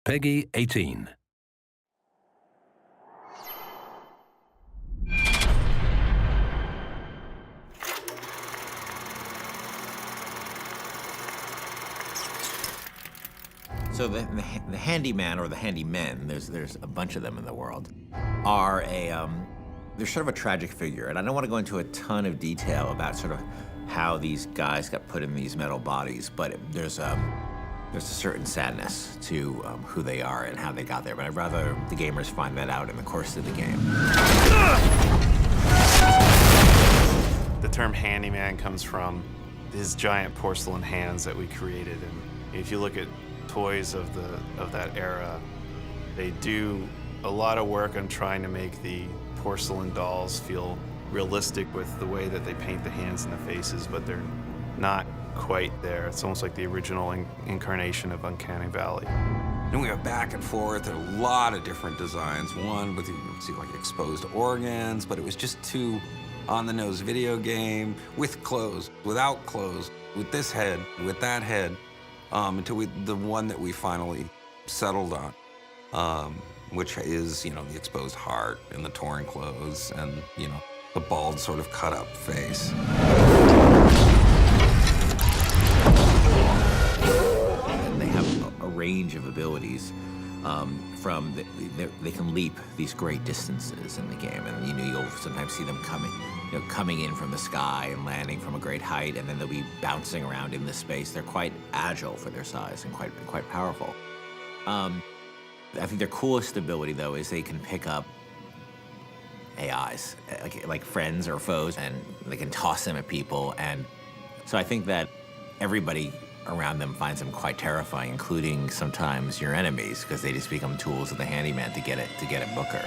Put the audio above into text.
Peggy 18. So the handyman or the handymen, there's a bunch of them in the world, are they're sort of a tragic figure. And I don't want to go into a ton of detail about sort of how these guys got put in these metal bodies, but there's a certain sadness to who they are and how they got there. But I'd rather the gamers find that out in the course of the game. The term handyman comes from his giant porcelain hands that we created. And if you look at toys of that era, they do a lot of work on trying to make the porcelain dolls feel realistic with the way that they paint the hands and the faces, but they're not quite there. It's almost like the original incarnation of Uncanny Valley. And we went back and forth at a lot of different designs. One with, you see, like exposed organs, but it was just too on-the-nose video game, with clothes, without clothes, with this head, with that head, until the one that we finally settled on, which is, the exposed heart and the torn clothes and, the bald sort of cut up face. And they have a range of abilities. They can leap these great distances in the game, and you'll sometimes see them coming in from the sky and landing from a great height, and then they'll be bouncing around in the space. They're quite agile for their size and quite powerful. I think their coolest ability, though, is they can pick up AIs, like friends or foes, and they can toss them at people. And so I think that everybody around them finds them quite terrifying, including sometimes your enemies, because they just become tools of the handyman to get at Booker.